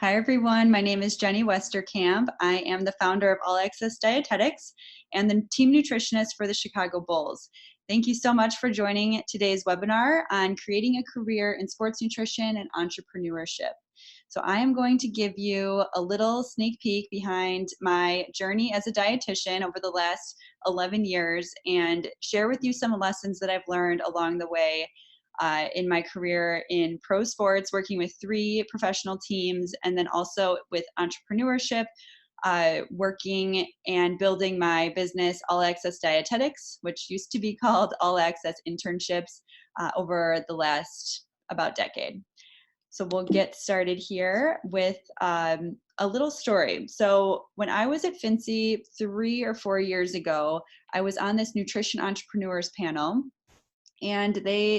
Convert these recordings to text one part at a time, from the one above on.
Hi, everyone. My name is Jenny Westerkamp. I am the founder of All Access Dietetics and the team nutritionist for the Chicago Bulls. Thank you so much for joining today's webinar on creating a career in sports nutrition and entrepreneurship. So I am going to give you a little sneak peek behind my journey as a dietitian over the last 11 years and share with you some lessons that I've learned along the way in my career in pro sports, working with 3 professional teams, and then also with entrepreneurship, working and building my business, All Access Dietetics, which used to be called All Access Internships, over the last about decade. So we'll get started here with a little story. So when I was at FNCE 3 or 4 years ago, I was on this nutrition entrepreneurs panel, and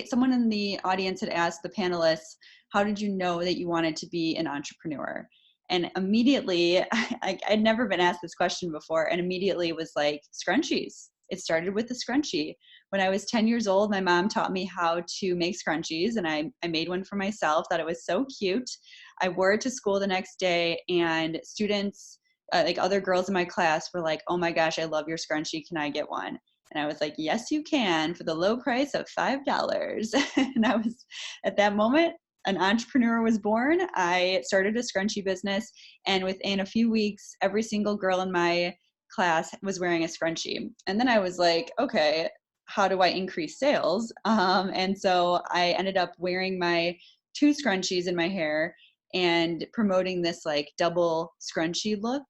someone in the audience had asked the panelists, how did you know that you wanted to be an entrepreneur? And immediately, I'd never been asked this question before, and immediately it was like, scrunchies. It started with the scrunchie. When I was 10 years old, my mom taught me how to make scrunchies, and I made one for myself, thought it was so cute. I wore it to school the next day, and students, like other girls in my class, were like, oh my gosh, I love your scrunchie, can I get one? And I was like, yes, you can, for the low price of $5. And I was, at that moment, an entrepreneur was born. I started a scrunchie business, and within a few weeks, every single girl in my class was wearing a scrunchie. And then I was like, okay, how do I increase sales? And so I ended up wearing my 2 scrunchies in my hair and promoting this like double scrunchie look.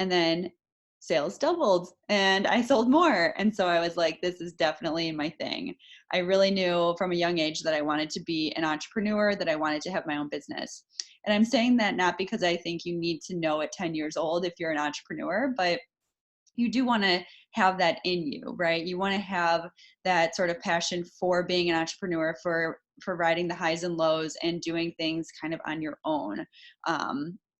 And then sales doubled and I sold more. And so I was like, this is definitely my thing. I really knew from a young age that I wanted to be an entrepreneur, that I wanted to have my own business. And I'm saying that not because I think you need to know at 10 years old if you're an entrepreneur, but you do want to have that in you, right? You want to have that sort of passion for being an entrepreneur, for riding the highs and lows and doing things kind of on your own.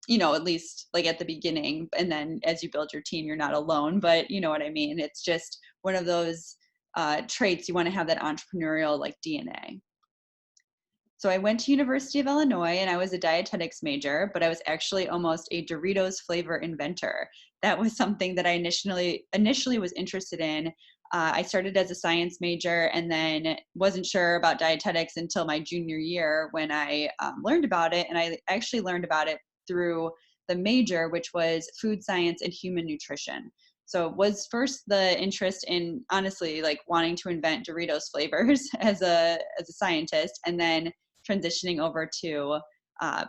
At least like at the beginning, and then as you build your team, you're not alone, but you know what I mean? It's just one of those traits. You want to have that entrepreneurial like DNA. So I went to University of Illinois and I was a dietetics major, but I was actually almost a Doritos flavor inventor. That was something that I initially was interested in. I started as a science major and then wasn't sure about dietetics until my junior year when I learned about it. And I actually learned about it through the major, which was food science and human nutrition. So it was first the interest in honestly like wanting to invent Doritos flavors as a scientist, and then transitioning over to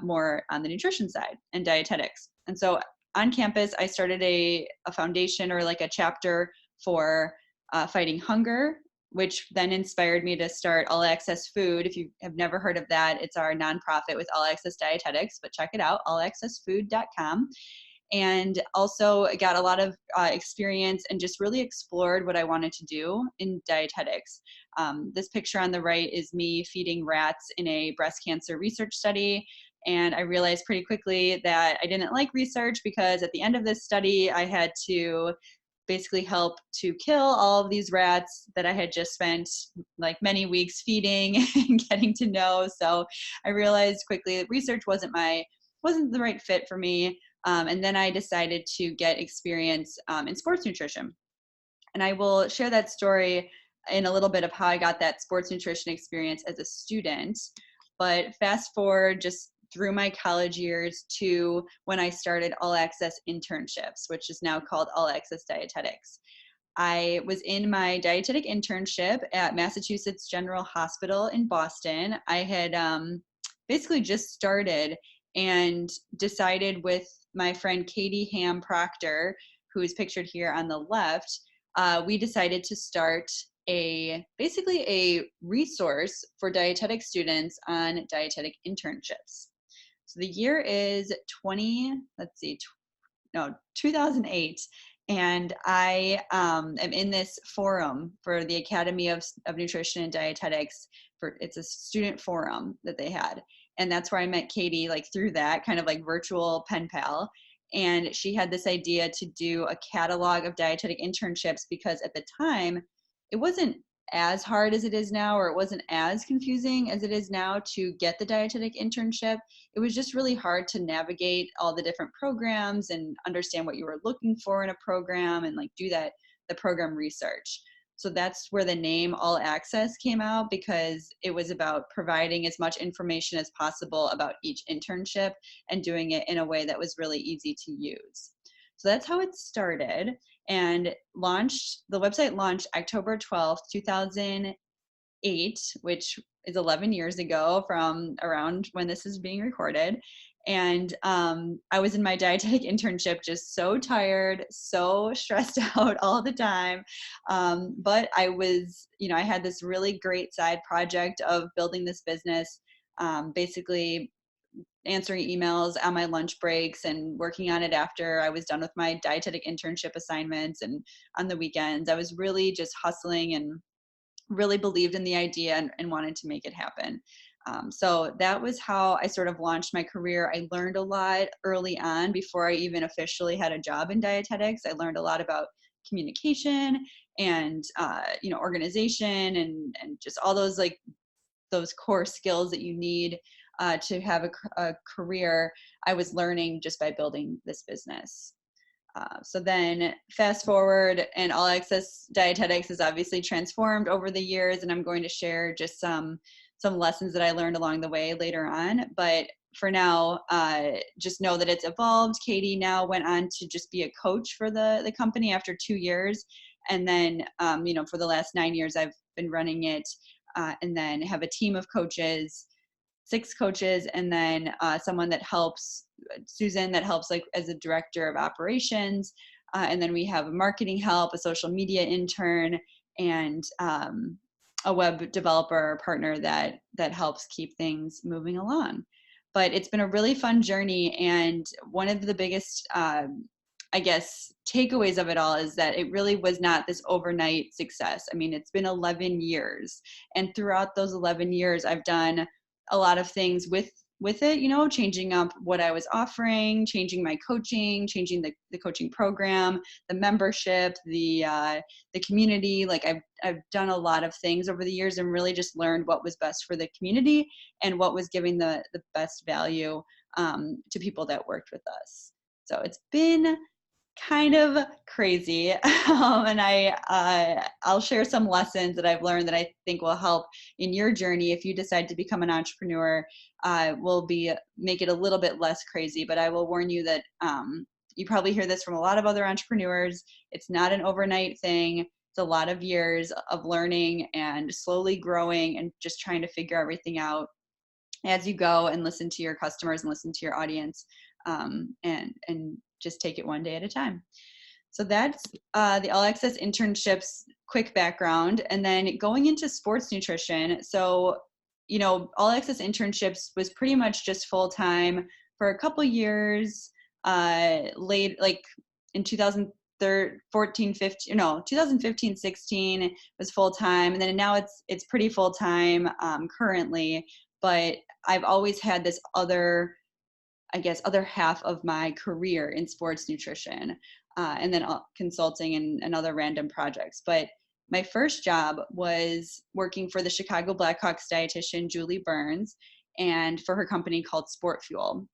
more on the nutrition side and dietetics. And so on campus, I started a foundation or like a chapter for fighting hunger, which then inspired me to start All Access Food. If you have never heard of that, it's our nonprofit with All Access Dietetics, but check it out, allaccessfood.com. And also got a lot of experience and just really explored what I wanted to do in dietetics. This picture on the right is me feeding rats in a breast cancer research study. And I realized pretty quickly that I didn't like research because at the end of this study, I had to basically help to kill all of these rats that I had just spent like many weeks feeding and getting to know. So I realized quickly that research wasn't the right fit for me. And then I decided to get experience in sports nutrition. And I will share that story in a little bit of how I got that sports nutrition experience as a student. But fast forward just through my college years to when I started All Access Internships, which is now called All Access Dietetics. I was in my dietetic internship at Massachusetts General Hospital in Boston. I had basically just started and decided with my friend Katie Ham Proctor, who is pictured here on the left, we decided to start basically a resource for dietetic students on dietetic internships. So the year is 2008. And I am in this forum for the Academy of Nutrition and Dietetics. It's a student forum that they had. And that's where I met Katie, like through that kind of like virtual pen pal. And she had this idea to do a catalog of dietetic internships because at the time, it wasn't as hard as it is now, or it wasn't as confusing as it is now to get the dietetic internship. It was just really hard to navigate all the different programs and understand what you were looking for in a program and like do the program research. So that's where the name All Access came out, because it was about providing as much information as possible about each internship and doing it in a way that was really easy to use. So that's how it started, and the website launched October 12th, 2008, which is 11 years ago from around when this is being recorded. And I was in my dietetic internship, just so tired, so stressed out all the time. But I was, I had this really great side project of building this business, basically answering emails on my lunch breaks and working on it after I was done with my dietetic internship assignments and on the weekends. I was really just hustling and really believed in the idea and wanted to make it happen. So that was how I sort of launched my career. I learned a lot early on before I even officially had a job in dietetics. I learned a lot about communication and organization and just all those those core skills that you need to have a career. I was learning just by building this business. So then fast forward, and All Access Dietetics has obviously transformed over the years, and I'm going to share just some lessons that I learned along the way later on. But for now, just know that it's evolved. Katie now went on to just be a coach for the company after 2 years. And then, for the last 9 years, I've been running it, and then have a team of coaches, 6 coaches, and then someone that helps, Susan, that helps like as a director of operations. And then we have a marketing help, a social media intern, and a web developer partner that helps keep things moving along. But it's been a really fun journey, and one of the biggest I guess takeaways of it all is that it really was not this overnight success. I mean, it's been 11 years, and throughout those 11 years I've done a lot of things with it, changing up what I was offering, changing my coaching, changing the coaching program, the membership, the community. Like I've done a lot of things over the years and really just learned what was best for the community and what was giving the best value to people that worked with us. So it's been kind of crazy. And I'll share some lessons that I've learned that I think will help in your journey if you decide to become an entrepreneur. Will make it a little bit less crazy, but I will warn you that you probably hear this from a lot of other entrepreneurs. It's not an overnight thing. It's a lot of years of learning and slowly growing and just trying to figure everything out as you go and listen to your customers and listen to your audience, and just take it one day at a time. So that's the All Access internships quick background. And then going into sports nutrition. So, All Access internships was pretty much just full-time for a couple years, like in 2014, 15, no, 2015, 16 was full-time. And then now it's pretty full-time currently, but I've always had this other half of my career in sports nutrition, and then consulting and other random projects. But my first job was working for the Chicago Blackhawks dietitian, Julie Burns, and for her company called Sport Fuel.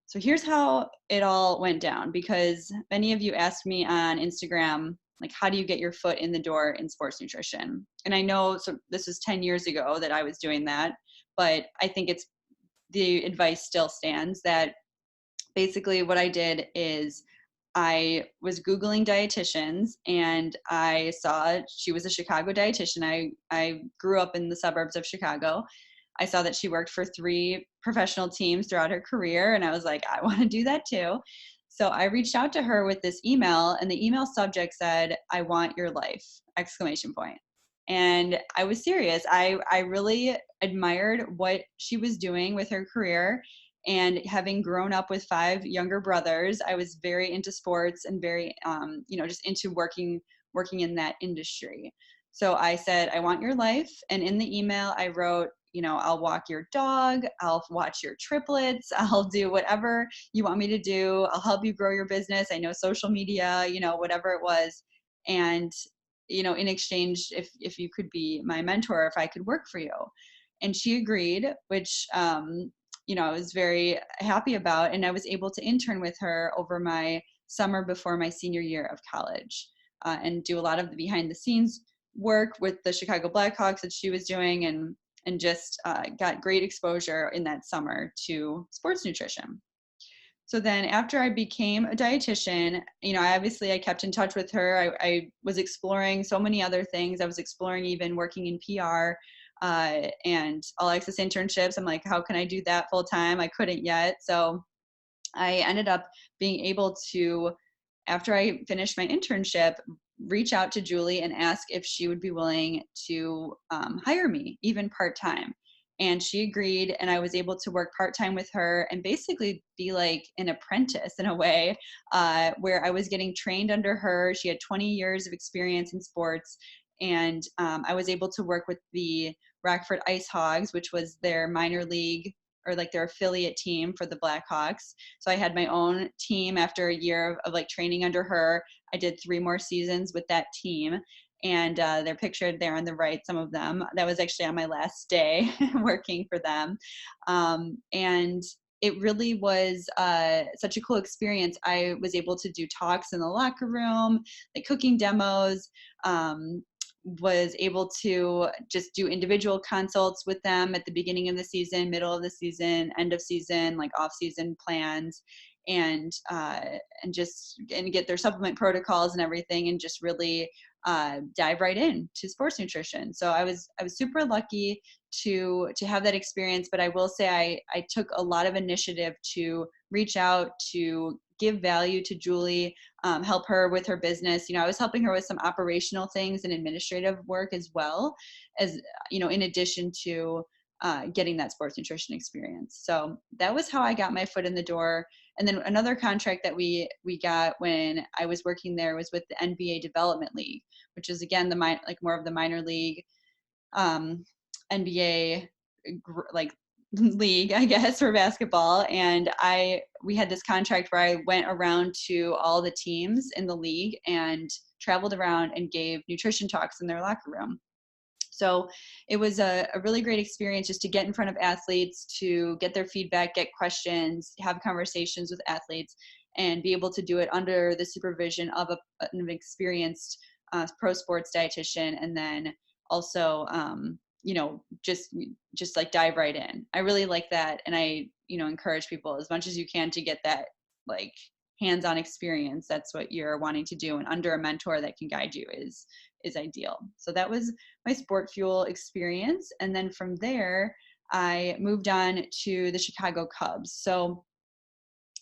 So here's how it all went down, because many of you asked me on Instagram, like, how do you get your foot in the door in sports nutrition? And I know, so this was 10 years ago that I was doing that, but I think the advice still stands that basically what I did is I was Googling dietitians, and I saw she was a Chicago dietitian. I grew up in the suburbs of Chicago. I saw that she worked for 3 professional teams throughout her career, and I was like, I want to do that too. So I reached out to her with this email, and the email subject said, "I want your life!" exclamation point. And I was serious. I really admired what she was doing with her career. And having grown up with 5 younger brothers, I was very into sports and very, just into working in that industry. So I said, "I want your life." And in the email, I wrote, "I'll walk your dog. I'll watch your triplets. I'll do whatever you want me to do. I'll help you grow your business. I know social media, whatever it was." And in exchange, if you could be my mentor, if I could work for you. And she agreed, which, I was very happy about. And I was able to intern with her over my summer before my senior year of college, and do a lot of the behind the scenes work with the Chicago Blackhawks that she was doing, and just got great exposure in that summer to sports nutrition. So then after I became a dietitian, I kept in touch with her. I was exploring so many other things. I was exploring even working in PR, and All Access internships. I'm like, how can I do that full time? I couldn't yet. So I ended up being able to, after I finished my internship, reach out to Julie and ask if she would be willing to hire me, even part-time. And she agreed, and I was able to work part-time with her and basically be like an apprentice in a way, where I was getting trained under her. She had 20 years of experience in sports, and I was able to work with the Rockford Ice Hogs, which was their minor league, or like their affiliate team for the Blackhawks. So I had my own team after a year of like training under her. I did 3 more seasons with that team, and they're pictured there on the right, some of them. That was actually on my last day working for them. And it really was such a cool experience. I was able to do talks in the locker room, like cooking demos, was able to just do individual consults with them at the beginning of the season, middle of the season, end of season, like off season plans, and get their supplement protocols and everything, and just really dive right in to sports nutrition. So I was super lucky to have that experience. But I will say I took a lot of initiative to reach out, to give value to Julie, help her with her business. I was helping her with some operational things and administrative work, as well as, in addition to getting that sports nutrition experience. So that was how I got my foot in the door. And then another contract that we got when I was working there was with the NBA Development League, which is again more of the minor league, NBA like league, I guess, for basketball. And we had this contract where I went around to all the teams in the league and traveled around and gave nutrition talks in their locker room. So it was a really great experience just to get in front of athletes, to get their feedback, get questions, have conversations with athletes, and be able to do it under the supervision of an experienced pro sports dietitian. And then also, just like dive right in. I really like that. And I, encourage people as much as you can to get that like hands-on experience. That's what you're wanting to do. And under a mentor that can guide you is ideal. So that was my Sport Fuel experience. And then from there, I moved on to the Chicago Cubs. So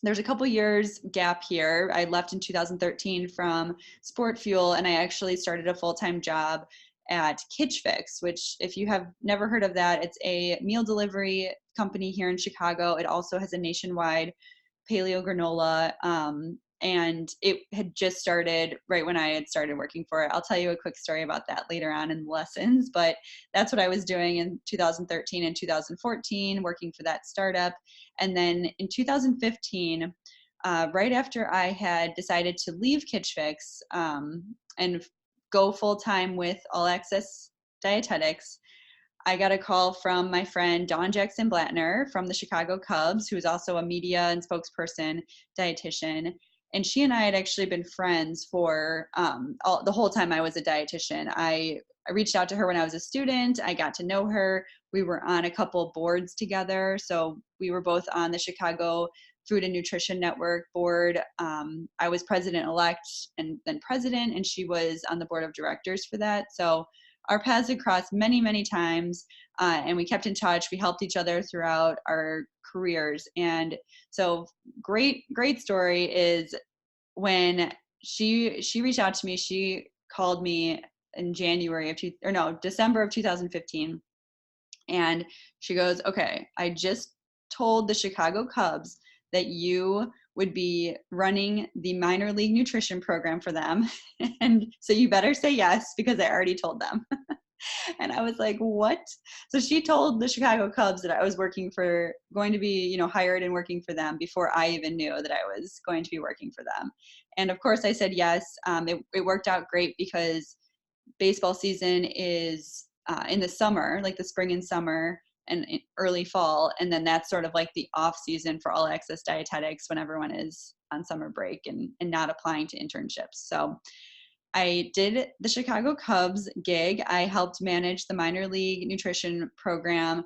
there's a couple years gap here. I left in 2013 from Sport Fuel, and I actually started a full-time job at Kitch Fix, which, if you have never heard of that, it's a meal delivery company here in Chicago. It also has a nationwide paleo granola, and it had just started right when I had started working for it. I'll tell you a quick story about that later on in the lessons, but that's what I was doing in 2013 and 2014, working for that startup. And then in 2015, right after I had decided to leave Kitch Fix, and go full-time with All Access Dietetics, I got a call from my friend Dawn Jackson Blattner from the Chicago Cubs, who is also a media and spokesperson dietitian. And she and I had actually been friends for the whole time I was a dietitian. I reached out to her when I was a student. I got to know her. We were on a couple boards together. So we were both on the Chicago Food and Nutrition Network board. I was president-elect and then president, and she was on the board of directors for that. So our paths had crossed many, many times, and we kept in touch. We helped each other throughout our careers. And so great story is when she reached out to me. She called me in December of 2015. And she goes, okay, I just told the Chicago Cubs that you would be running the minor league nutrition program for them. And so you better say yes, because I already told them. And I was like, what? So she told the Chicago Cubs that I was going to be, hired and working for them before I even knew that I was going to be working for them. And of course I said yes. It worked out great because baseball season is in the summer, like the spring and summer and early fall. And then that's sort of like the off season for All Access Dietetics when everyone is on summer break and not applying to internships. So I did the Chicago Cubs gig. I helped manage the minor league nutrition program.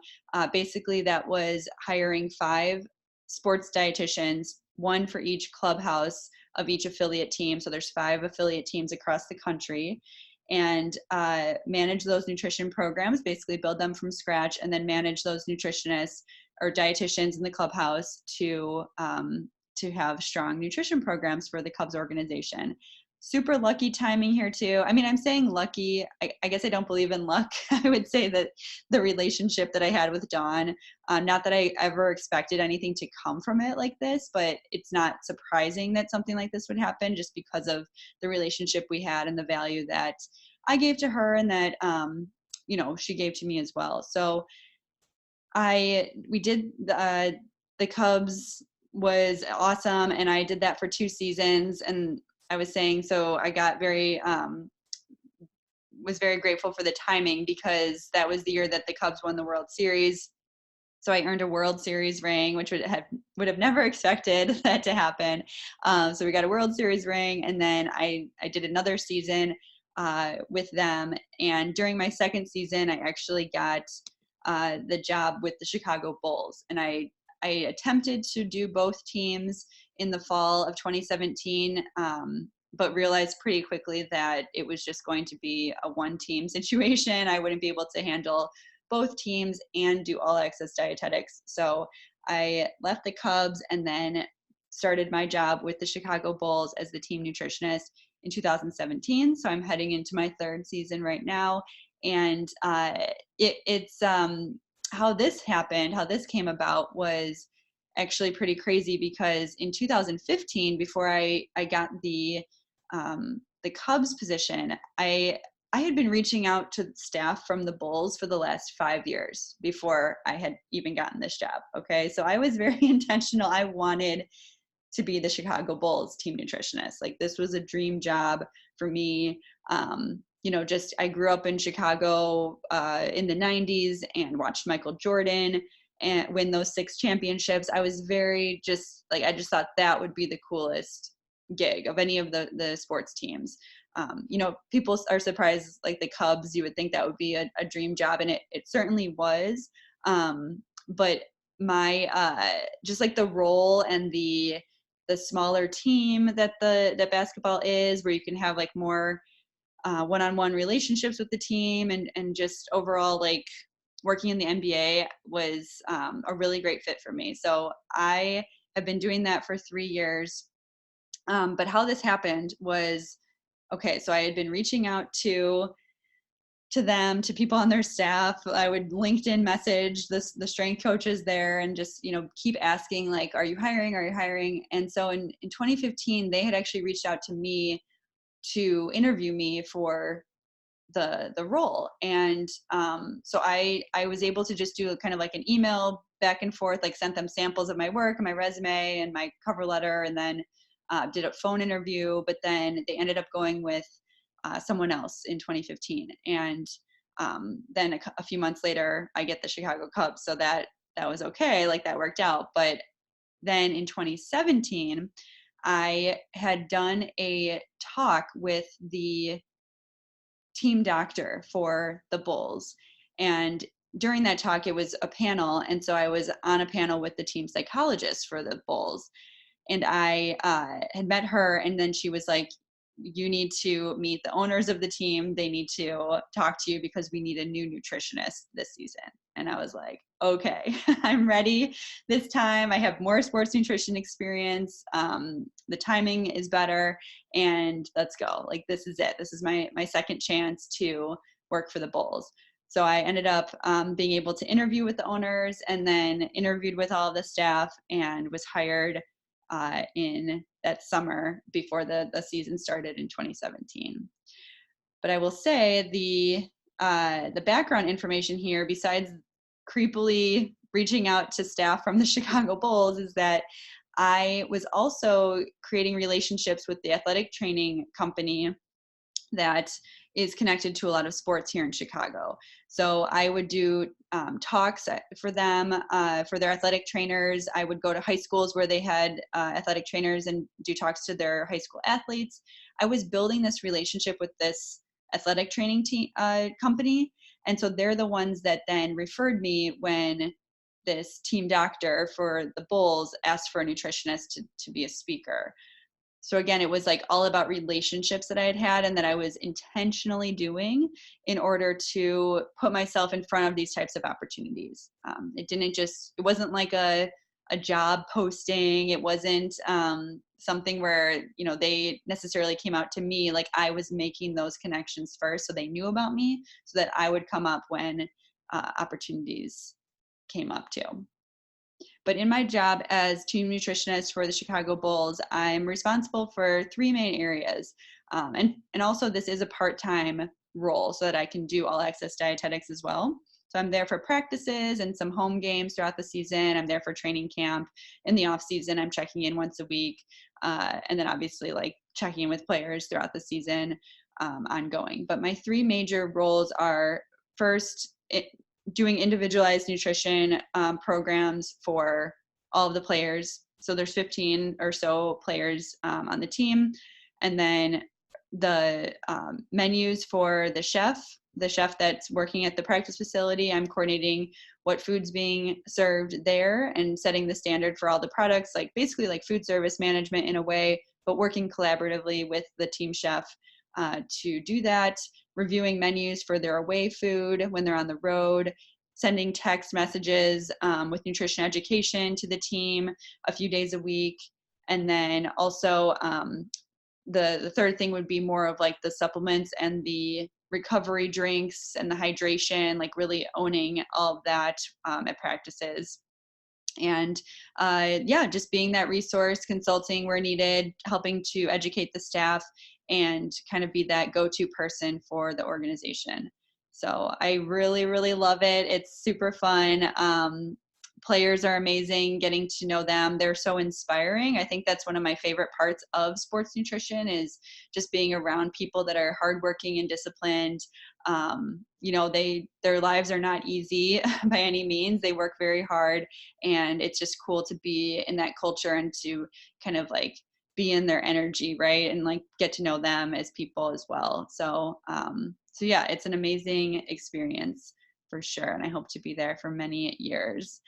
Basically, that was hiring 5 sports dietitians, 1 for each clubhouse of each affiliate team. So there's 5 affiliate teams across the country, and manage those nutrition programs, basically build them from scratch, and then manage those nutritionists or dietitians in the clubhouse to have strong nutrition programs for the Cubs organization. Super lucky timing here too. I mean, I'm saying lucky. I guess I don't believe in luck. I would say that the relationship that I had with Dawn, not that I ever expected anything to come from it like this, but it's not surprising that something like this would happen just because of the relationship we had and the value that I gave to her and that, she gave to me as well. So we did the Cubs was awesome. And I did that for 2 seasons. And I was saying, so I got was very grateful for the timing because that was the year that the Cubs won the World Series. So I earned a World Series ring, which would have never expected that to happen. So we got a World Series ring, and then I did another season with them. And during my second season, I actually got the job with the Chicago Bulls, and I attempted to do both teams in the fall of 2017, but realized pretty quickly that it was just going to be a one-team situation. I wouldn't be able to handle both teams and do All Access Dietetics. So I left the Cubs and then started my job with the Chicago Bulls as the team nutritionist in 2017. So I'm heading into my 3rd season right now. And it's how this happened, how this came about was actually pretty crazy because in 2015, before I got the Cubs position, I had been reaching out to staff from the Bulls for the last 5 years before I had even gotten this job. Okay. So I was very intentional. I wanted to be the Chicago Bulls team nutritionist. Like this was a dream job for me. I grew up in Chicago in the 90s and watched Michael Jordan and win those 6 championships. I was very I just thought that would be the coolest gig of any of the sports teams. People are surprised, like the Cubs, you would think that would be a dream job, and it certainly was. But my just like the role and the smaller team that the basketball is, where you can have like more one-on-one relationships with the team and just overall like working in the NBA was a really great fit for me. So I have been doing that for 3 years. But how this happened was, okay, so I had been reaching out to them, to people on their staff. I would LinkedIn message the strength coaches there and just, keep asking like, are you hiring? Are you hiring? And so in 2015, they had actually reached out to me to interview me for the role. And so I was able to just do kind of like an email back and forth, like sent them samples of my work and my resume and my cover letter, and then did a phone interview, but then they ended up going with someone else in 2015. And then a few months later, I get the Chicago Cubs. So that was okay. Like that worked out. But then in 2017, I had done a talk with the team doctor for the Bulls. And during that talk, it was a panel. And so I was on a panel with the team psychologist for the Bulls. And I had met her, and then she was like, you need to meet the owners of the team. They need to talk to you because we need a new nutritionist this season. And I was like, okay, I'm ready this time. I have more sports nutrition experience. The timing is better, and let's go. Like, this is it. This is my second chance to work for the Bulls. So I ended up being able to interview with the owners, and then interviewed with all of the staff, and was hired in that summer before the season started in 2017. But I will say the background information here, besides creepily reaching out to staff from the Chicago Bulls, is that I was also creating relationships with the athletic training company that is connected to a lot of sports here in Chicago. So I would do talks for them, for their athletic trainers. I would go to high schools where they had athletic trainers and do talks to their high school athletes. I was building this relationship with this athletic training team company. And so they're the ones that then referred me when this team doctor for the Bulls asked for a nutritionist to be a speaker. So again, it was like all about relationships that I had had and that I was intentionally doing in order to put myself in front of these types of opportunities. It wasn't like a job posting. It wasn't something where, they necessarily came out to me. Like I was making those connections first so they knew about me so that I would come up when opportunities came up too. But in my job as team nutritionist for the Chicago Bulls, I'm responsible for 3 main areas. And also this is a part-time role so that I can do All Access Dietetics as well. So I'm there for practices and some home games throughout the season. I'm there for training camp. In the off season, I'm checking in once a week. And then obviously like checking in with players throughout the season ongoing. But my 3 major roles are first, doing individualized nutrition programs for all of the players. So there's 15 or so players on the team. And then the menus for the chef that's working at the practice facility. I'm coordinating what food's being served there and setting the standard for all the products, like basically like food service management in a way, but working collaboratively with the team chef to do that, reviewing menus for their away food when they're on the road, sending text messages with nutrition education to the team a few days a week. And then also the third thing would be more of like the supplements and the recovery drinks and the hydration, like really owning all of that at practices. And just being that resource, consulting where needed, helping to educate the staff and kind of be that go-to person for the organization. So I really, really love it. It's super fun. Players are amazing, getting to know them. They're so inspiring. I think that's one of my favorite parts of sports nutrition is just being around people that are hardworking and disciplined. Their lives are not easy by any means. They work very hard, and it's just cool to be in that culture and to kind of like be in their energy, right? And like get to know them as people as well. So yeah, it's an amazing experience for sure. And I hope to be there for many years.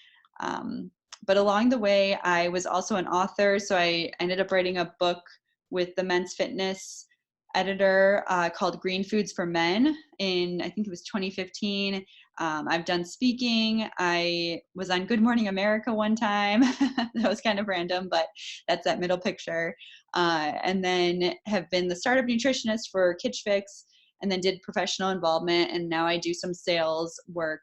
But along the way, I was also an author. So I ended up writing a book with the men's fitness editor called Green Foods for Men in, I think it was 2015. I've done speaking. I was on Good Morning America one time. That was kind of random, but that's that middle picture. And then have been the startup nutritionist for Kitchen Fix, and then did professional involvement. And now I do some sales work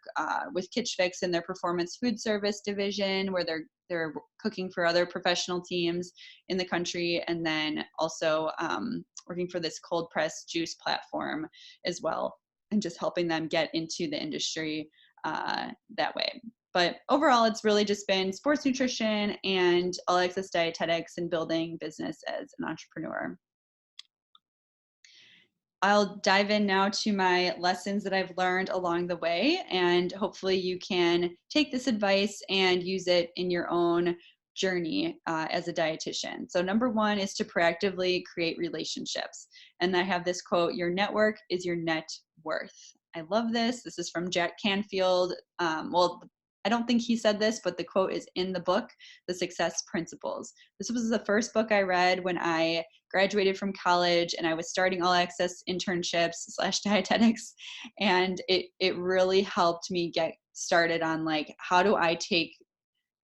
with Kitchen Fix in their performance food service division, where they're cooking for other professional teams in the country. And then also working for this cold press juice platform as well, and just helping them get into the industry that way. But overall, it's really just been sports nutrition and All Access Dietetics and building business as an entrepreneur. I'll dive in now to my lessons that I've learned along the way, and hopefully you can take this advice and use it in your own journey as a dietitian. So number 1 is to proactively create relationships. And I have this quote, "Your network is your net worth." I love this. This is from Jack Canfield. I don't think he said this, but the quote is in the book, The Success Principles. This was the first book I read when I graduated from college and I was starting all access internships / dietetics. And it really helped me get started on like, how do I take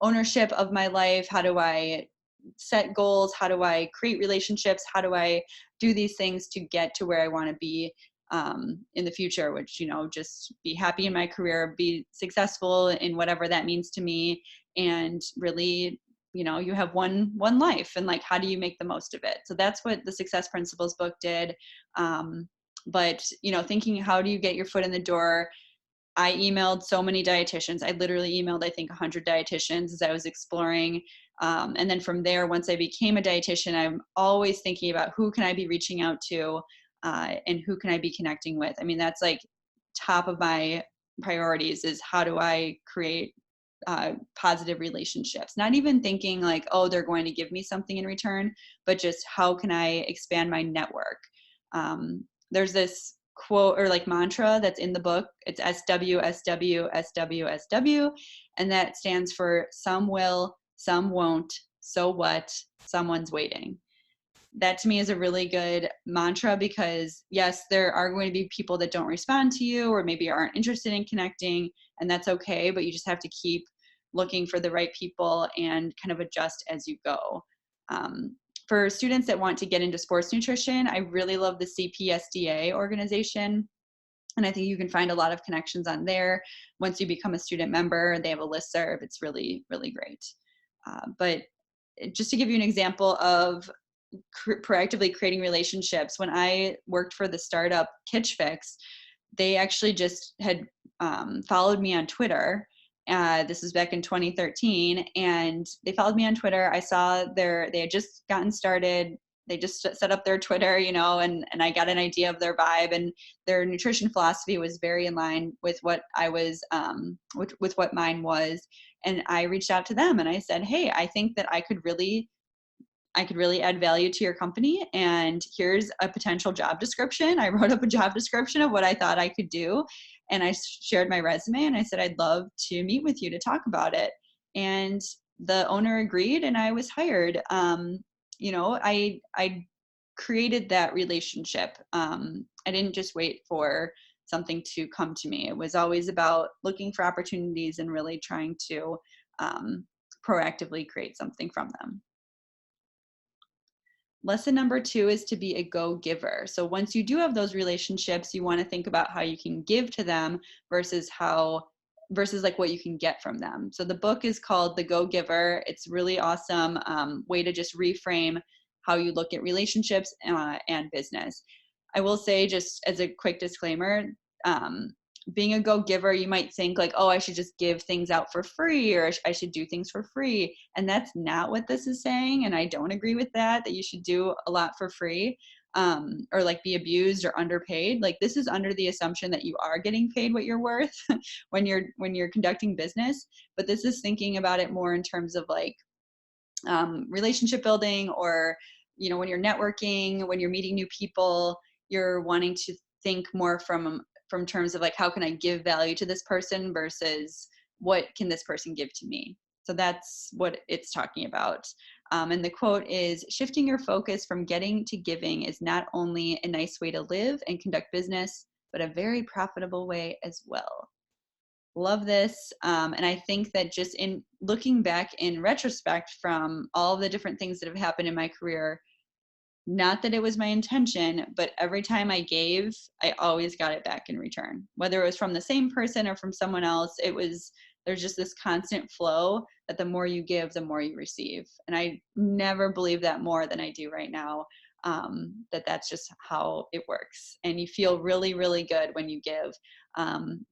ownership of my life? How do I set goals? How do I create relationships? How do I do these things to get to where I want to be in the future, which, just be happy in my career, be successful in whatever that means to me. And really, you have one life, and like, how do you make the most of it? So that's what the Success Principles book did. But, thinking, how do you get your foot in the door? I emailed so many dietitians. I literally emailed, I think, 100 dietitians as I was exploring. And then from there, once I became a dietitian, I'm always thinking about who can I be reaching out to and who can I be connecting with? I mean, that's like top of my priorities is how do I create positive relationships, not even thinking like, oh, they're going to give me something in return, but just how can I expand my network? There's this quote or like mantra that's in the book. It's SW, SW, SW, SW. And that stands for some will, some won't. So what? Someone's waiting. That to me is a really good mantra because yes, there are going to be people that don't respond to you or maybe aren't interested in connecting, and that's okay, but you just have to keep looking for the right people and kind of adjust as you go. For students that want to get into sports nutrition, I really love the CPSDA organization. And I think you can find a lot of connections on there. Once you become a student member, they have a listserv. It's really, really great. But just to give you an example of proactively creating relationships, when I worked for the startup Kitch Fix, they actually just had followed me on Twitter. This was back in 2013, and they followed me on Twitter. I saw they had just gotten started. They just set up their Twitter, and I got an idea of their vibe, and their nutrition philosophy was very in line with what I was, with what mine was. And I reached out to them and I said, hey, I think that I could really add value to your company. And here's a potential job description. I wrote up a job description of what I thought I could do. And I shared my resume and I said, I'd love to meet with you to talk about it. And the owner agreed and I was hired. I created that relationship. I didn't just wait for something to come to me. It was always about looking for opportunities and really trying to proactively create something from them. Lesson number 2 is to be a go-giver. So once you do have those relationships, you want to think about how you can give to them versus like what you can get from them. So the book is called The Go-Giver. It's really awesome way to just reframe how you look at relationships and business. I will say, just as a quick disclaimer, being a go-giver, you might think like, oh, I should just give things out for free, or I should do things for free. And that's not what this is saying. And I don't agree with that you should do a lot for free, or like be abused or underpaid. Like, this is under the assumption that you are getting paid what you're worth when you're conducting business. But this is thinking about it more in terms of like relationship building, or when you're networking, when you're meeting new people, you're wanting to think more from terms of like, how can I give value to this person versus what can this person give to me? So that's what it's talking about. And the quote is, shifting your focus from getting to giving is not only a nice way to live and conduct business, but a very profitable way as well. Love this. And I think that just in looking back in retrospect from all the different things that have happened in my career, not that it was my intention, but every time I gave, I always got it back in return. Whether it was from the same person or from someone else, there's just this constant flow that the more you give, the more you receive. And I never believe that more than I do right now, that's just how it works. And you feel really, really good when you give.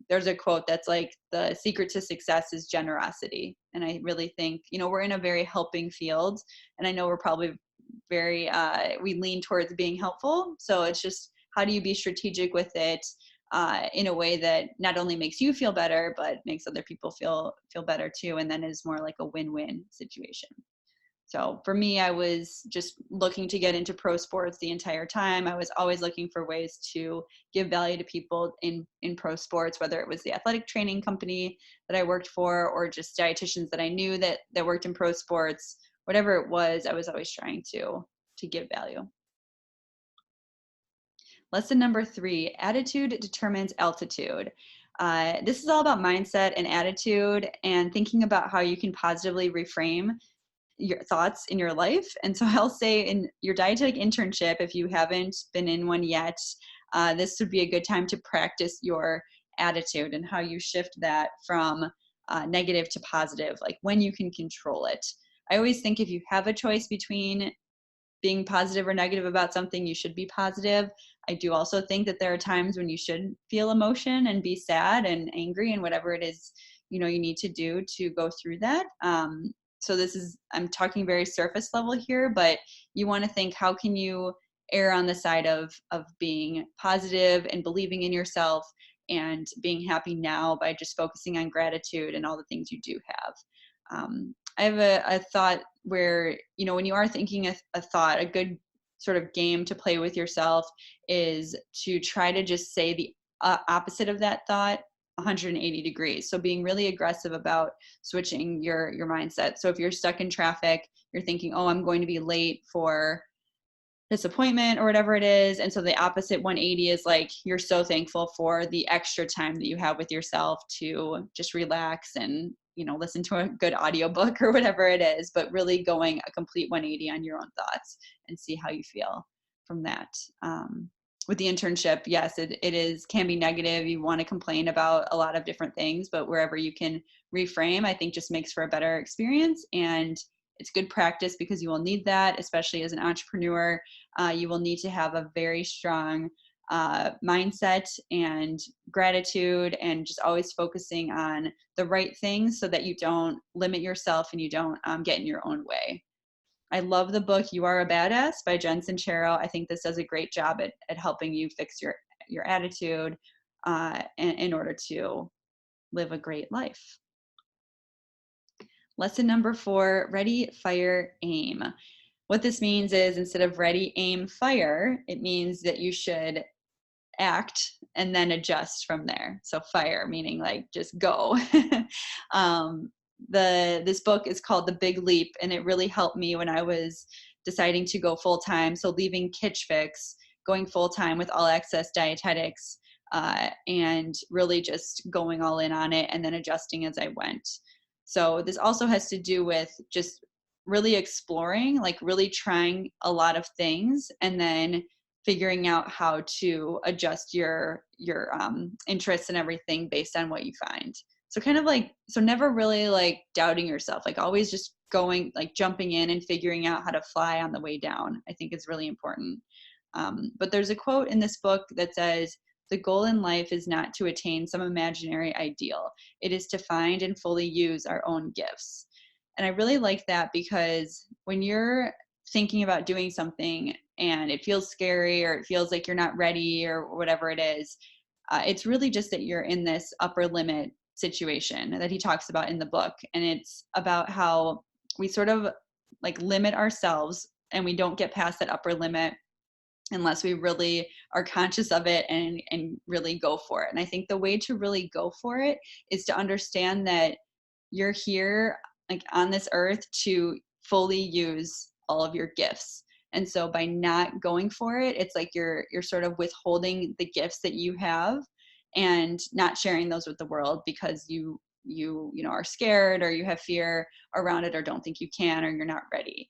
There's a quote that's like, the secret to success is generosity. And I really think, we're in a very helping field, and I know we're probably very we lean towards being helpful. So it's just, how do you be strategic with it in a way that not only makes you feel better, but makes other people feel better too, and then is more like a win-win situation. So for me, I was just looking to get into pro sports the entire time. I was always looking for ways to give value to people in pro sports, whether it was the athletic training company that I worked for, or just dietitians that I knew that worked in pro sports. Whatever it was, I was always trying to give value. Lesson number 3, attitude determines altitude. This is all about mindset and attitude, and thinking about how you can positively reframe your thoughts in your life. And so I'll say, in your dietetic internship, if you haven't been in one yet, this would be a good time to practice your attitude and how you shift that from negative to positive, like when you can control it. I always think if you have a choice between being positive or negative about something, you should be positive. I do also think that there are times when you should feel emotion and be sad and angry and whatever it is, you need to do to go through that. So I'm talking very surface level here, but you want to think, how can you err on the side of being positive and believing in yourself and being happy now by just focusing on gratitude and all the things you do have. I have a thought where, when you are thinking a thought, a good sort of game to play with yourself is to try to just say the opposite of that thought 180 degrees. So being really aggressive about switching your mindset. So if you're stuck in traffic, you're thinking, oh, I'm going to be late for this appointment or whatever it is. And so the opposite 180 is like, you're so thankful for the extra time that you have with yourself to just relax and, listen to a good audiobook or whatever it is, but really going a complete 180 on your own thoughts and see how you feel from that. With the internship, yes, it can be negative. You want to complain about a lot of different things, but wherever you can reframe, I think just makes for a better experience. And it's good practice because you will need that, especially as an entrepreneur. You will need to have a very strong mindset and gratitude and just always focusing on the right things so that you don't limit yourself and you don't get in your own way. I love the book You Are a Badass by Jen Sincero. I think this does a great job at helping you fix your attitude in order to live a great life. Lesson number 4, ready, fire, aim. What this means is instead of ready, aim, fire, it means that you should act and then adjust from there. So fire meaning like just go. This book is called The Big Leap, and it really helped me when I was deciding to go full time. So leaving Kitsch Fix, going full time with All Access Dietetics, and really just going all in on it and then adjusting as I went. So this also has to do with just really exploring, like really trying a lot of things and then figuring out how to adjust your interests and everything based on what you find. So kind of like, so never really like doubting yourself, like always just going, like jumping in and figuring out how to fly on the way down, I think is really important. But there's a quote in this book that says, "The goal in life is not to attain some imaginary ideal. It is to find and fully use our own gifts." And I really like that because when you're thinking about doing something and it feels scary or it feels like you're not ready or whatever it is, it's really just that you're in this upper limit situation that he talks about in the book. And it's about how we sort of like limit ourselves and we don't get past that upper limit unless we really are conscious of it and really go for it. And I think the way to really go for it is to understand that you're here like on this earth to fully use all of your gifts. And so by not going for it, it's like you're sort of withholding the gifts that you have and not sharing those with the world because you are scared or you have fear around it or don't think you can or you're not ready.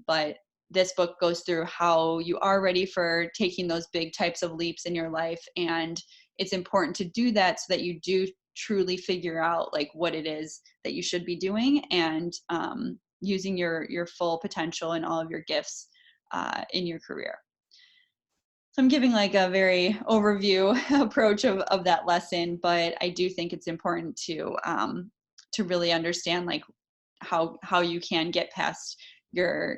But this book goes through how you are ready for taking those big types of leaps in your life. And it's important to do that so that you do truly figure out like what it is that you should be doing and using your full potential and all of your gifts in your career. So I'm giving like a very overview approach of that lesson, but I do think it's important to really understand like how you can get past your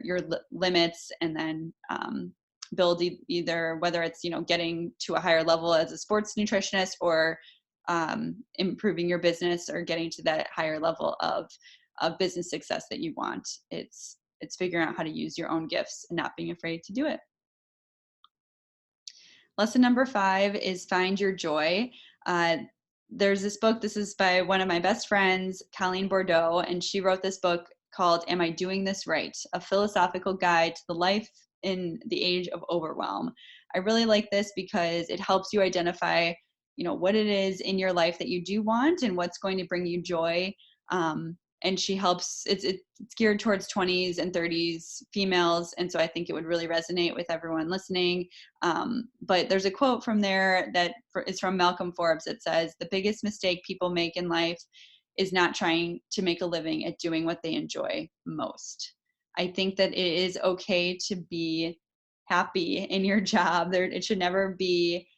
limits and then build either whether it's getting to a higher level as a sports nutritionist or improving your business or getting to that higher level of business success that you want. It's figuring out how to use your own gifts and not being afraid to do it. Lesson number 5 is find your joy. There's this book, this is by one of my best friends, Colleen Bordeaux, and she wrote this book called Am I Doing This Right? A Philosophical Guide to the Life in the Age of Overwhelm. I really like this because it helps you identify, what it is in your life that you do want and what's going to bring you joy. And she helps, it's geared towards 20s and 30s females. And so I think it would really resonate with everyone listening. But there's a quote from there that is from Malcolm Forbes that says, "The biggest mistake people make in life is not trying to make a living at doing what they enjoy most." I think that it is okay to be happy in your job. It should never be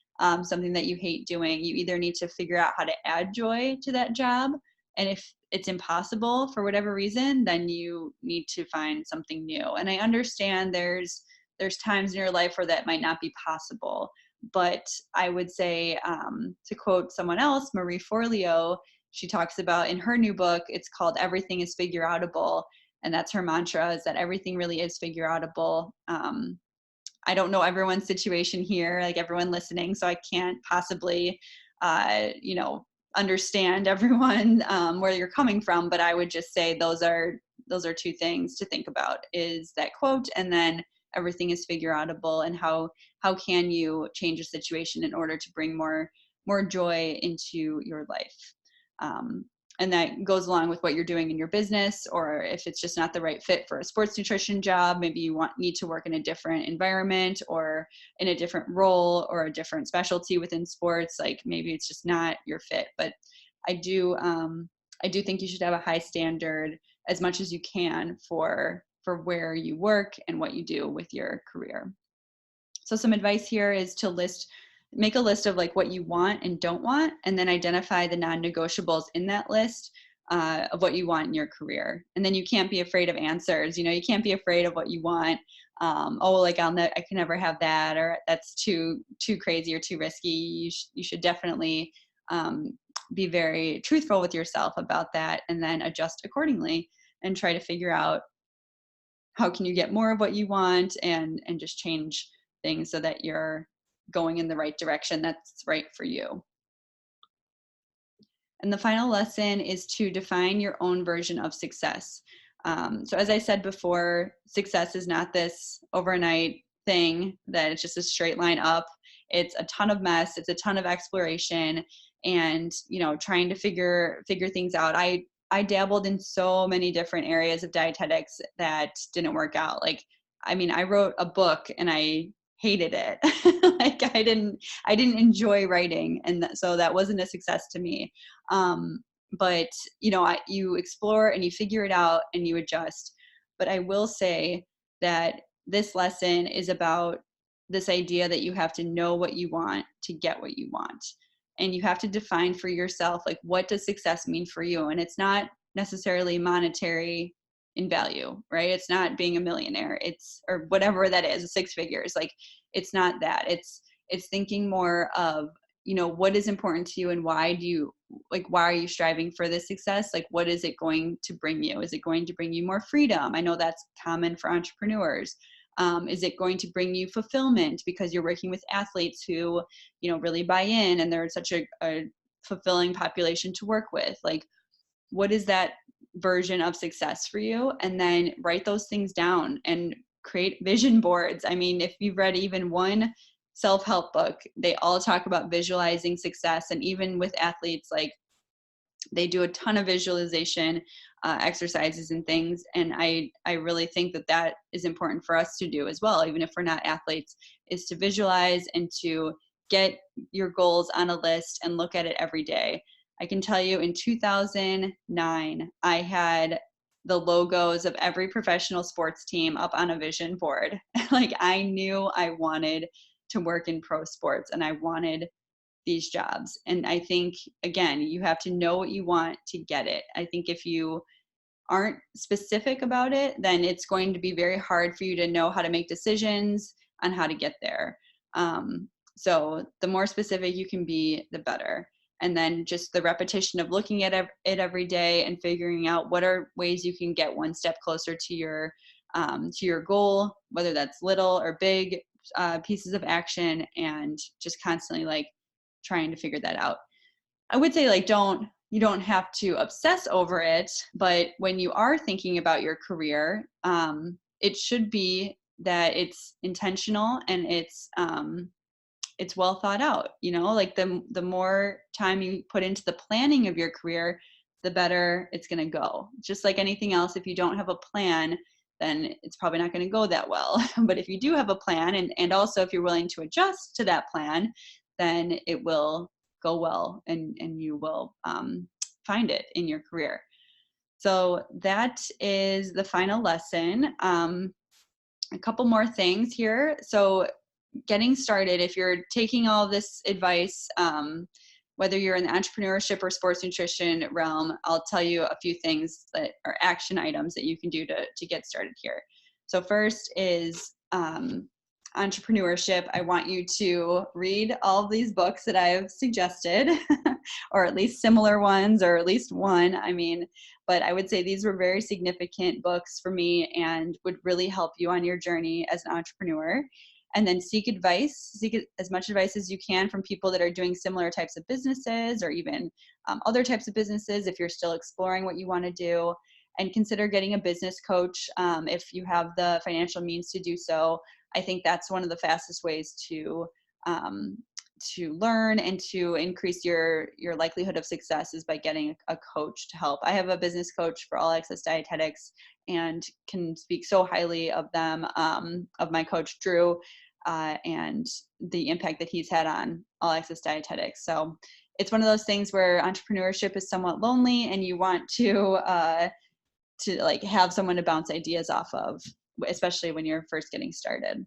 something that you hate doing. You either need to figure out how to add joy to that job, and if it's impossible for whatever reason, then you need to find something new. And I understand there's there's times in your life where that might not be possible. But I would say, to quote someone else, Marie Forleo, she talks about in her new book, it's called Everything is Figure Outable. And that's her mantra, is that everything really is figure outable. I don't know everyone's situation here, like everyone listening, so I can't possibly, understand everyone where you're coming from. But I would just say those are two things to think about: is that quote, and then everything is figure outable, and how can you change a situation in order to bring more joy into your life. And that goes along with what you're doing in your business, or if it's just not the right fit for a sports nutrition job, maybe you need to work in a different environment or in a different role or a different specialty within sports. Like maybe it's just not your fit. But I do think you should have a high standard as much as you can for where you work and what you do with your career. So some advice here is to make a list of like what you want and don't want, and then identify the non-negotiables in that list of what you want in your career. And then you can't be afraid of answers. You can't be afraid of what you want. I can never have that, or that's too crazy or too risky. You should definitely be very truthful with yourself about that, and then adjust accordingly and try to figure out how can you get more of what you want, and just change things so that you're going in the right direction that's right for you. And the final lesson is to define your own version of success. So as I said before, success is not this overnight thing that it's just a straight line up. It's a ton of mess. It's a ton of exploration, and trying to figure things out. I dabbled in so many different areas of dietetics that didn't work out. I wrote a book and I hated it. I didn't enjoy writing, and so that wasn't a success to me. But you explore and you figure it out and you adjust. But I will say that this lesson is about this idea that you have to know what you want to get what you want. And you have to define for yourself, like, what does success mean for you? And it's not necessarily monetary in value, right? It's not being a millionaire, or whatever that is, 6 figures. Like, it's not that. It's thinking more of, what is important to you, and why are you striving for this success? Like, what is it going to bring you? Is it going to bring you more freedom? I know that's common for entrepreneurs. Is it going to bring you fulfillment because you're working with athletes who, really buy in, and they're such a fulfilling population to work with? Like, what is that version of success for you? And then write those things down and create vision boards. I mean, if you've read even one self-help book, they all talk about visualizing success. And even with athletes, like, they do a ton of visualization exercises and things. And I really think that is important for us to do as well, even if we're not athletes, is to visualize and to get your goals on a list and look at it every day. I can tell you, in 2009, I had the logos of every professional sports team up on a vision board. Like, I knew I wanted to work in pro sports and I wanted these jobs. And I think, again, you have to know what you want to get it. I think if you aren't specific about it, then it's going to be very hard for you to know how to make decisions on how to get there. So the more specific you can be, the better. And then just the repetition of looking at it every day and figuring out what are ways you can get one step closer to your goal, whether that's little or big pieces of action, and just constantly like trying to figure that out. I would say, like, you don't have to obsess over it, but when you are thinking about your career, it should be that it's intentional and it's well thought out. Like, the more time you put into the planning of your career, the better it's going to go. Just like anything else, if you don't have a plan, then it's probably not going to go that well. But if you do have a plan, and also if you're willing to adjust to that plan, then it will go well, and you will find it in your career. So that is the final lesson. A couple more things here. So getting started, if you're taking all this advice, whether you're in the entrepreneurship or sports nutrition realm, I'll tell you a few things that are action items that you can do to get started here. So first is entrepreneurship, I want you to read all of these books that I've suggested, or at least similar ones, or at least one. I mean, but I would say these were very significant books for me and would really help you on your journey as an entrepreneur. And then seek advice, seek as much advice as you can from people that are doing similar types of businesses, or even other types of businesses if you're still exploring what you want to do. And consider getting a business coach if you have the financial means to do so. I think that's one of the fastest ways um, to learn and to increase your likelihood of success is by getting a coach to help. I have a business coach for All Access Dietetics and can speak so highly of them, of my coach Drew, and the impact that he's had on All Access Dietetics. So it's one of those things where entrepreneurship is somewhat lonely, and you want to like have someone to bounce ideas off of, especially when you're first getting started.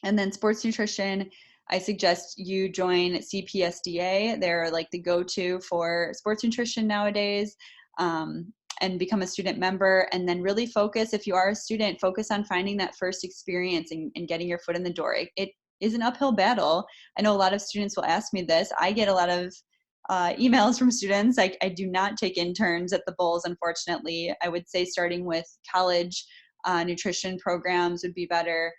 And then sports nutrition, I suggest you join CPSDA. They're like the go-to for sports nutrition nowadays, and become a student member. And then really focus, if you are a student, focus on finding that first experience and getting your foot in the door. It is an uphill battle. I know a lot of students will ask me this. I get a lot of emails from students. I do not take interns at the Bulls, unfortunately. I would say starting with college nutrition programs would be better.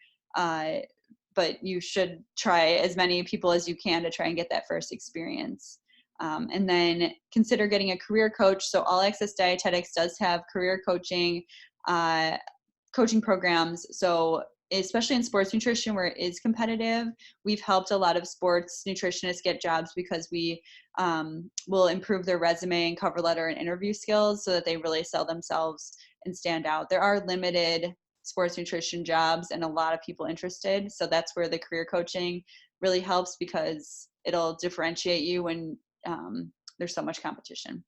But you should try as many people as you can to try and get that first experience. And then consider getting a career coach. So All Access Dietetics does have career coaching programs. So especially in sports nutrition where it is competitive, we've helped a lot of sports nutritionists get jobs because we will improve their resume and cover letter and interview skills so that they really sell themselves and stand out. There are limited sports nutrition jobs and a lot of people interested. So that's where the career coaching really helps, because it'll differentiate you when there's so much competition.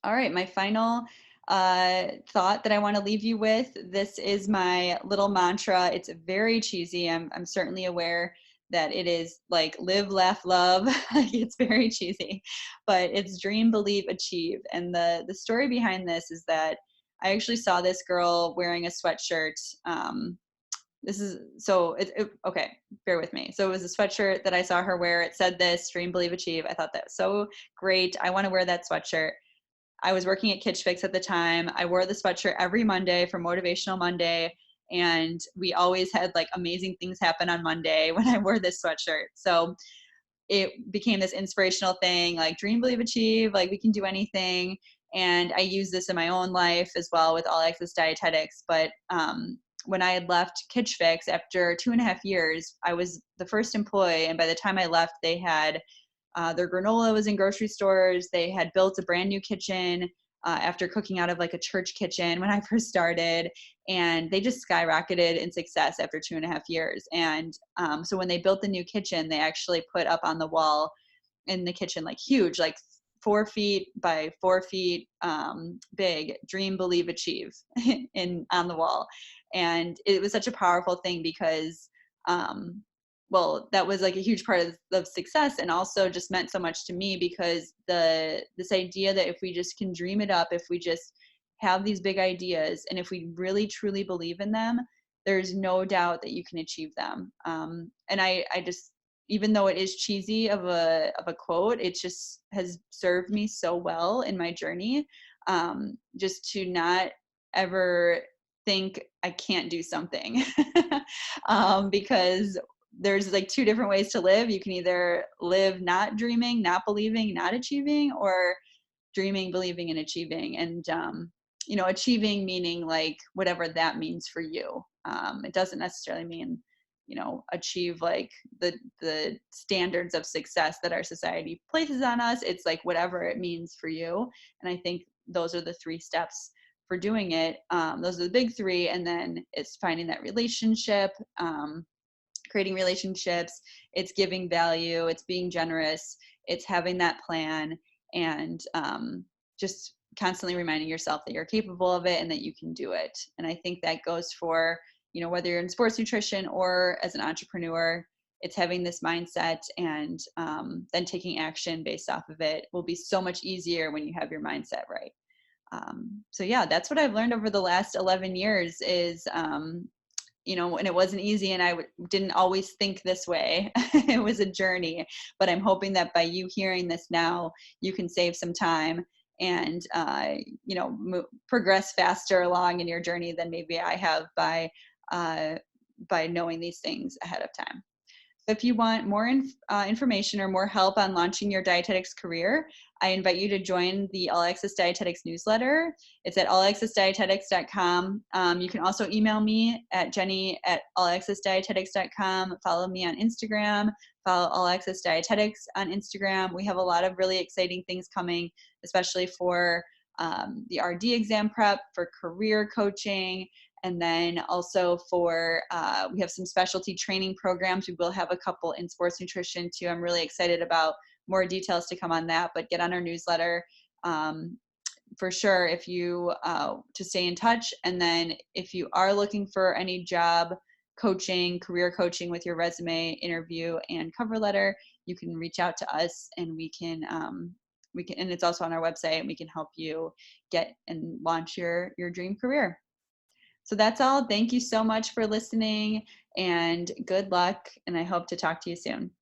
All right, my final thought that I want to leave you with. This is my little mantra. It's very cheesy. I'm certainly aware that it is like live, laugh, love. It's very cheesy, but it's dream, believe, achieve. And the story behind this is that I actually saw this girl wearing a sweatshirt. Okay, bear with me. So it was a sweatshirt that I saw her wear. It said this, dream, believe, achieve. I thought that was so great. I want to wear that sweatshirt. I was working at Kitsch Fix at the time. I wore the sweatshirt every Monday for Motivational Monday. And we always had like amazing things happen on Monday when I wore this sweatshirt. So it became this inspirational thing, like dream, believe, achieve, like we can do anything. And I use this in my own life as well with All Access Dietetics. But when I had left Kitsch Fix after 2.5 years, I was the first employee. And by the time I left, they had their granola was in grocery stores. They had built a brand new kitchen after cooking out of like a church kitchen when I first started. And they just skyrocketed in success after 2.5 years. And so when they built the new kitchen, they actually put up on the wall in the kitchen, like huge, like 4 feet by 4 feet big, dream, believe, achieve on the wall. And it was such a powerful thing because well, that was like a huge part of success, and also just meant so much to me because this idea that if we just can dream it up, if we just have these big ideas, and if we really truly believe in them, there's no doubt that you can achieve them. And I just, even though it is cheesy of a quote, it just has served me so well in my journey, just to not ever think I can't do something, because there's like 2 different ways to live. You can either live not dreaming, not believing, not achieving, or dreaming, believing, and achieving. And achieving meaning like whatever that means for you. It doesn't necessarily mean achieve like the standards of success that our society places on us. It's like whatever it means for you. And I think those are the 3 steps for doing it. Those are the big 3. And then it's finding that relationship, creating relationships, it's giving value, it's being generous, it's having that plan, and just constantly reminding yourself that you're capable of it and that you can do it. And I think that goes for, whether you're in sports nutrition or as an entrepreneur, it's having this mindset, and then taking action based off of it will be so much easier when you have your mindset right. So yeah, that's what I've learned over the last 11 years is and it wasn't easy, and I didn't always think this way. It was a journey, but I'm hoping that by you hearing this now, you can save some time and, progress faster along in your journey than maybe I have by knowing these things ahead of time. If you want more information or more help on launching your dietetics career, I invite you to join the All Access Dietetics newsletter. It's at allaccessdietetics.com. You can also email me at jenny@allaccessdietetics.com. Follow me on Instagram. Follow All Access Dietetics on Instagram. We have a lot of really exciting things coming, especially for the RD exam prep, for career coaching, and then also we have some specialty training programs. We will have a couple in sports nutrition too. I'm really excited about more details to come on that, but get on our newsletter for sure if you to stay in touch. And then if you are looking for any job coaching, career coaching with your resume, interview, and cover letter, you can reach out to us, and we can, and it's also on our website, and we can help you get and launch your dream career. So that's all. Thank you so much for listening, and good luck, and I hope to talk to you soon.